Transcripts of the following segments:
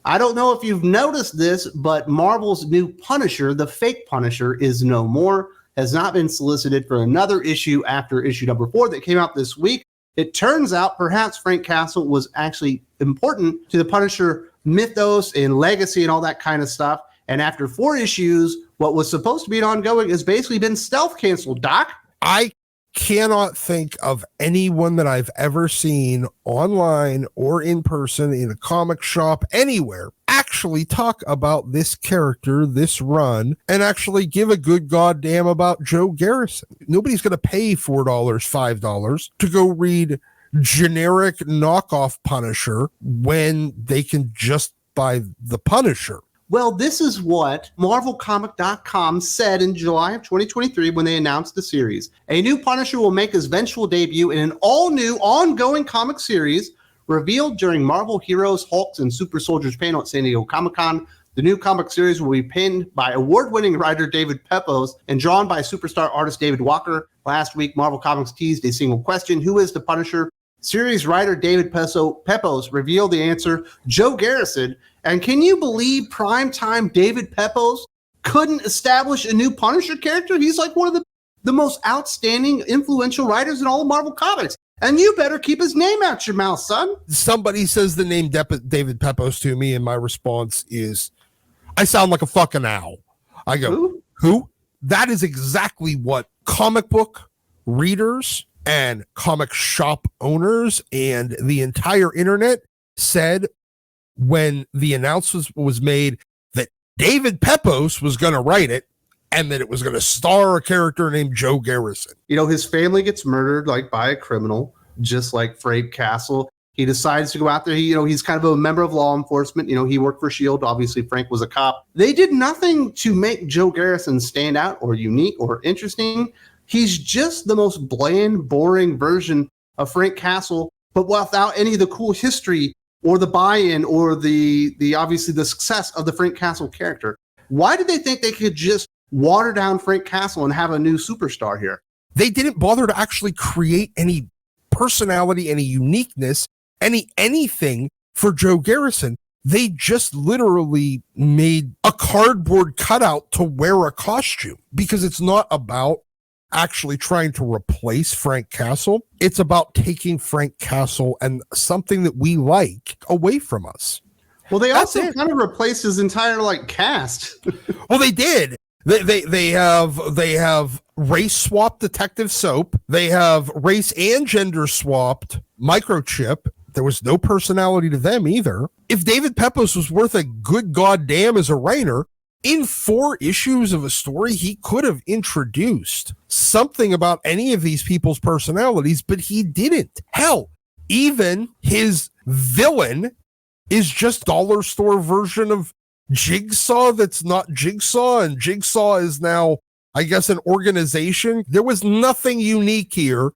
I don't know if you've noticed this, but Marvel's new Punisher, the fake Punisher, is no more, has not been solicited for another issue after issue number 4 that came out this week. It turns out perhaps Frank Castle was actually important to the Punisher mythos and legacy and all that kind of stuff. And after 4 issues, what was supposed to be an ongoing has basically been stealth canceled, Doc. I cannot think of anyone that I've ever seen online or in person in a comic shop anywhere actually talk about this character, this run, and actually give a good goddamn about Joe Garrison. Nobody's going to pay $4, $5 to go read generic knockoff Punisher when they can just buy the Punisher. Well, this is what MarvelComic.com said in July of 2023 when they announced the series. A new Punisher will make his eventual debut in an all-new, ongoing comic series revealed during Marvel Heroes, Hulks, and Super Soldiers panel at San Diego Comic-Con. The new comic series will be penned by award-winning writer David Pepose and drawn by superstar artist David Walker. Last week, Marvel Comics teased a single question: who is the Punisher? Series writer David Pepose revealed the answer: Joe Garrison. And can you believe primetime David Pepose couldn't establish a new Punisher character? He's like one of the most outstanding, influential writers in all of Marvel Comics. And you better keep his name out your mouth, son. Somebody says the name David Pepose to me, and my response is, I sound like a fucking owl. I go, who? That is exactly what comic book readers and comic shop owners and the entire internet said when the announcement was made that David Pepose was going to write it and that it was going to star a character named Joe Garrison. You know, his family gets murdered like by a criminal, just like Frank Castle. He decides to go out there. He's kind of a member of law enforcement. He worked for S.H.I.E.L.D. Obviously, Frank was a cop. They did nothing to make Joe Garrison stand out or unique or interesting. He's just the most bland, boring version of Frank Castle, but without any of the cool history or the buy-in or the obviously the success of the Frank Castle character. Why did they think they could just water down Frank Castle and have a new superstar here? They didn't bother to actually create any personality, any uniqueness, anything for Joe Garrison. They just literally made a cardboard cutout to wear a costume, because it's not about actually trying to replace Frank Castle. It's about taking Frank Castle and something that we like away from us. Well, they also kind of replaced his entire cast. Well, they did. They have race swapped Detective Soap. They have race and gender swapped Microchip. There was no personality to them either. If David Pepose was worth a good goddamn as a writer, in 4 issues of a story, he could have introduced something about any of these people's personalities, but he didn't. Hell, even his villain is just dollar store version of Jigsaw that's not Jigsaw, and Jigsaw is now, I guess, an organization. There was nothing unique here.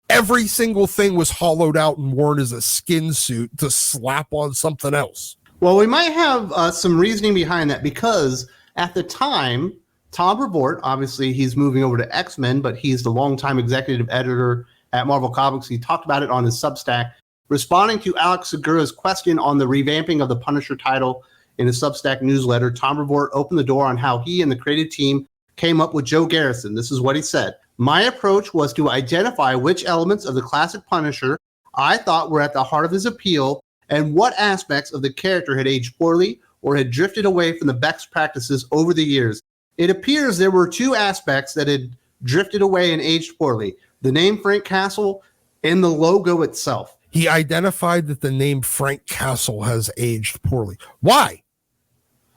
Every single thing was hollowed out and worn as a skin suit to slap on something else. Well, we might have some reasoning behind that, because at the time, Tom Abort, obviously he's moving over to X-Men, but he's the longtime executive editor at Marvel Comics. He talked about it on his Substack. Responding to Alex Segura's question on the revamping of the Punisher title in his Substack newsletter, Tom Abort opened the door on how he and the creative team came up with Joe Garrison. This is what he said. My approach was to identify which elements of the classic Punisher I thought were at the heart of his appeal, and what aspects of the character had aged poorly or had drifted away from the best practices over the years. It appears there were 2 aspects that had drifted away and aged poorly: the name Frank Castle and the logo itself. He identified that the name Frank Castle has aged poorly. Why?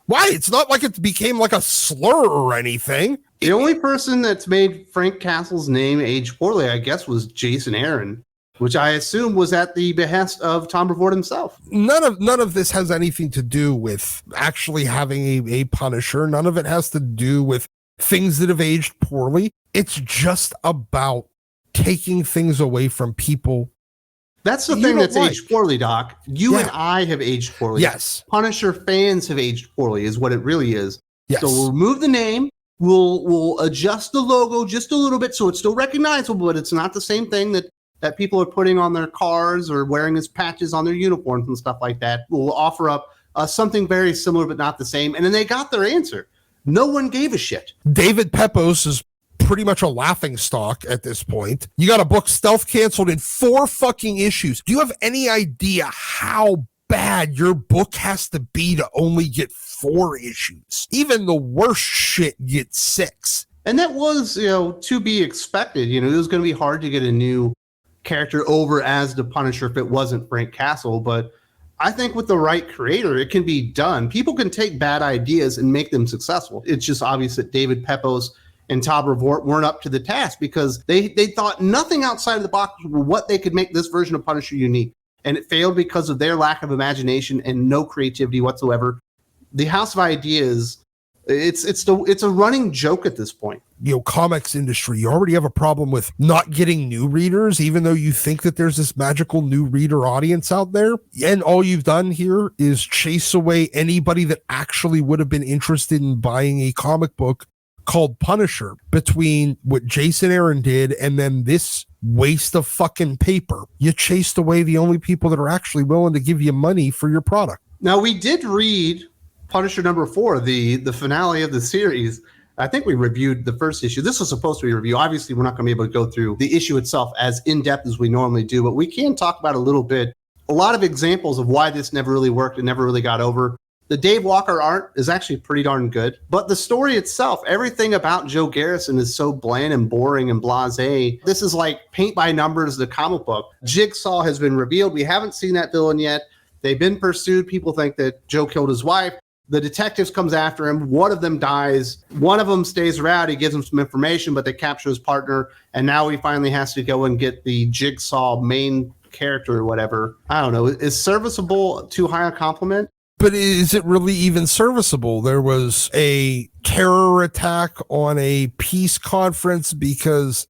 It's not like it became like a slur or anything. The only person that's made Frank Castle's name age poorly, I guess, was Jason Aaron, which I assume was at the behest of Tom Abort himself. None of this has anything to do with actually having a Punisher. None of it has to do with things that have aged poorly. It's just about taking things away from people. That's the thing that's aged poorly, Doc. You and I have aged poorly. Yes. Punisher fans have aged poorly is what it really is. Yes. So we'll remove the name. We'll adjust the logo just a little bit so it's still recognizable, but it's not the same thing that people are putting on their cars or wearing as patches on their uniforms and stuff like that. We'll offer up something very similar but not the same. And then they got their answer. No one gave a shit. David Pepose is pretty much a laughing stock at this point. You got a book stealth canceled in 4 fucking issues. Do you have any idea how bad your book has to be to only get 4 issues? Even the worst shit gets 6. And that was, to be expected. It was going to be hard to get a new character over as the Punisher if it wasn't Frank Castle, but I think with the right creator, it can be done. People can take bad ideas and make them successful. It's just obvious that David Pepose and Tom Brevoort weren't up to the task because they thought nothing outside of the box was what they could make this version of Punisher unique. And it failed because of their lack of imagination and no creativity whatsoever. The House of Ideas, it's a running joke at this point. Comics industry, you already have a problem with not getting new readers, even though you think that there's this magical new reader audience out there. And all you've done here is chase away anybody that actually would have been interested in buying a comic book called Punisher between what Jason Aaron did and then this waste of fucking paper. You chased away the only people that are actually willing to give you money for your product. Now, we did read Punisher number 4, the finale of the series. I think we reviewed the first issue. This was supposed to be a review. Obviously, we're not going to be able to go through the issue itself as in-depth as we normally do, but we can talk about a little bit, a lot of examples of why this never really worked and never really got over. The Dave Walker art is actually pretty darn good, but the story itself, everything about Joe Garrison is so bland and boring and blasé. This is like paint by numbers, the comic book. Jigsaw has been revealed. We haven't seen that villain yet. They've been pursued. People think that Joe killed his wife. The detectives comes after him. One of them dies. One of them stays around. He gives him some information, but they capture his partner. And now he finally has to go and get the Jigsaw main character or whatever. I don't know. Is serviceable too high a compliment? But is it really even serviceable? There was a terror attack on a peace conference because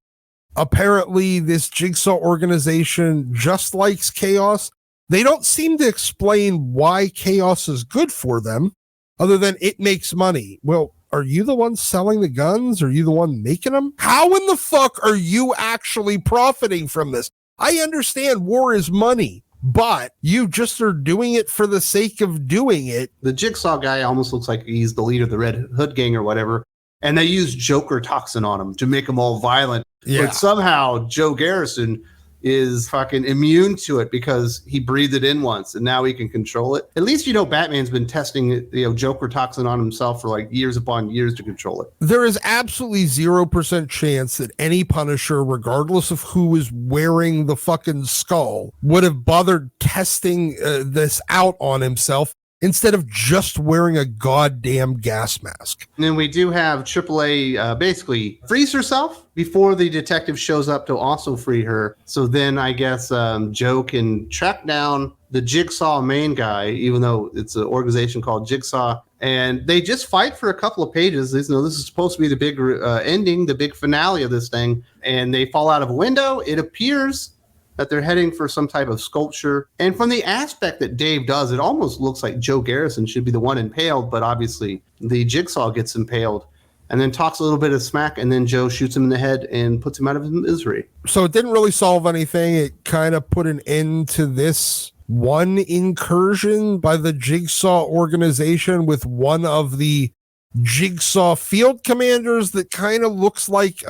apparently this Jigsaw organization just likes chaos. They don't seem to explain why chaos is good for them other than it makes money. Well, are you the one selling the guns? Are you the one making them? How in the fuck are you actually profiting from this? I understand war is money, but you just are doing it for the sake of doing it. The Jigsaw guy almost looks like he's the leader of the Red Hood gang or whatever. And they use Joker toxin on him to make them all violent. Yeah. But somehow Joe Garrison is fucking immune to it because he breathed it in once and now he can control it. At least, Batman's been testing, Joker toxin on himself for like years upon years to control it. There is absolutely 0% chance that any Punisher, regardless of who is wearing the fucking skull, would have bothered testing this out on himself instead of just wearing a goddamn gas mask. And then we do have AAA basically frees herself before the detective shows up to also free her. So then I guess Joe can track down the Jigsaw main guy, even though it's an organization called Jigsaw. And they just fight for a couple of pages. This is supposed to be the big ending, the big finale of this thing. And they fall out of a window. It appears that they're heading for some type of sculpture. And from the aspect that Dave does, it almost looks like Joe Garrison should be the one impaled, but obviously the Jigsaw gets impaled and then talks a little bit of smack, and then Joe shoots him in the head and puts him out of his misery. So it didn't really solve anything. It kind of put an end to this one incursion by the Jigsaw organization with one of the Jigsaw field commanders that kind of looks like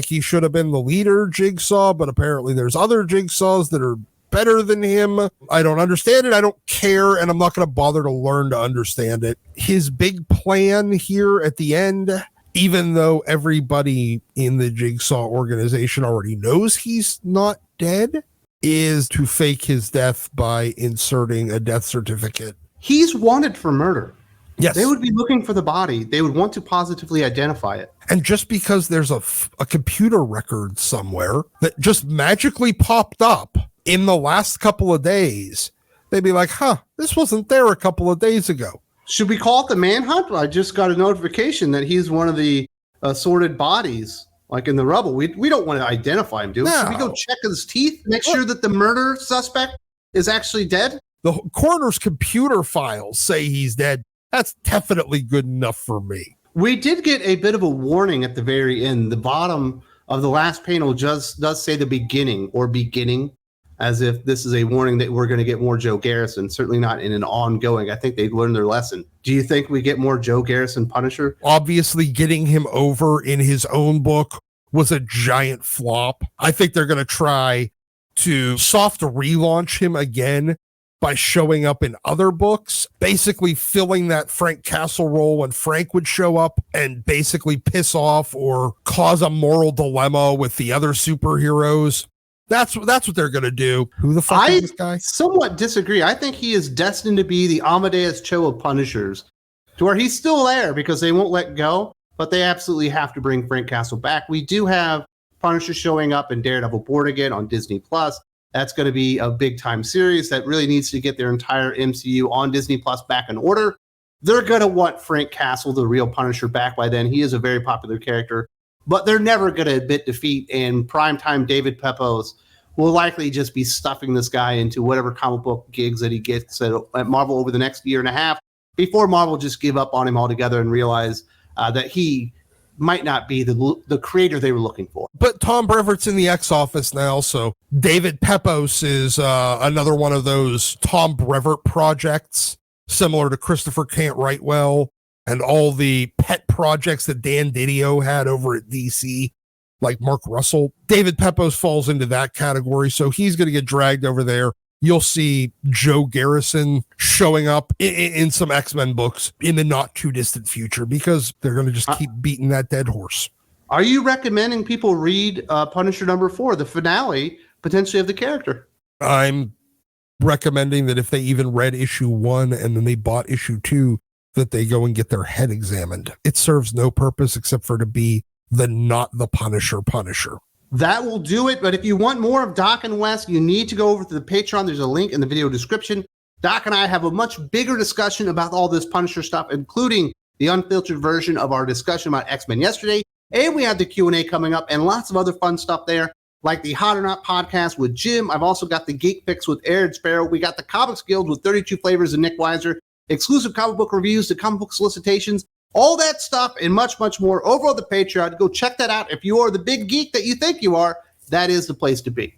he should have been the leader Jigsaw, but apparently there's other Jigsaws that are better than him. I don't understand it. I don't care, and I'm not going to bother to learn to understand it. His big plan here at the end, even though everybody in the Jigsaw organization already knows he's not dead, is to fake his death by inserting a death certificate. He's wanted for murder. Yes. They would be looking for the body. They would want to positively identify it. And just because there's a computer record somewhere that just magically popped up in the last couple of days, they'd be like, this wasn't there a couple of days ago. Should we call it the manhunt? I just got a notification that he's one of the assorted bodies, like in the rubble. We don't want to identify him, do we? No. Should we go check his teeth, make sure that the murder suspect is actually dead? The coroner's computer files say he's dead. That's definitely good enough for me. We did get a bit of a warning at the very end. The bottom of the last panel does say the beginning or beginning. as if this is a warning that we're going to get more Joe Garrison, certainly not in an ongoing. I think they've learned their lesson. Do you think we get more Joe Garrison Punisher? Obviously, getting him over in his own book was a giant flop. I think they're going to try to soft relaunch him again by showing up in other books, basically filling that Frank Castle role when Frank would show up and basically piss off or cause a moral dilemma with the other superheroes. That's what they're going to do. Who the fuck is this guy? I somewhat disagree. I think he is destined to be the Amadeus Cho of Punishers, to where he's still there because they won't let go, but they absolutely have to bring Frank Castle back. We do have Punisher showing up in Daredevil Born Again on Disney+. That's going to be a big-time series that really needs to get their entire MCU on Disney+ back in order. They're going to want Frank Castle, the real Punisher, back by then. He is a very popular character. But they're never going to admit defeat, and primetime David Pepose will likely just be stuffing this guy into whatever comic book gigs that he gets at Marvel over the next year and a half before Marvel just give up on him altogether and realize that he might not be the creator they were looking for. But Tom Brevoort's in the X office now, so David Pepose is another one of those Tom Brevoort projects, similar to Christopher Can't Write Well and all the pet projects that Dan Didio had over at DC, like Mark Russell. David Pepose falls into that category, so he's going to get dragged over there. You'll see Joe Garrison showing up in some X-Men books in the not too distant future because they're going to just keep beating that dead horse. Are you recommending people read Punisher #4, the finale, potentially of the character? I'm recommending that if they even read issue 1 and then they bought issue 2, that they go and get their head examined. It serves no purpose except for to be the not the Punisher. That will do it. But if you want more of Doc and Wes, you need to go over to the Patreon. There's a link in the video description. Doc and I have a much bigger discussion about all this Punisher stuff, including the unfiltered version of our discussion about X-Men yesterday. And we have the Q&A coming up and lots of other fun stuff there, like the Hot or Not podcast with Jim. I've also got the Geek Fix with Aaron Sparrow. We got the Comics Guild with 32 Flavors and Nick Weiser, exclusive comic book reviews, the comic book solicitations, all that stuff and much, much more over on the Patreon. Go check that out. If you are the big geek that you think you are, that is the place to be.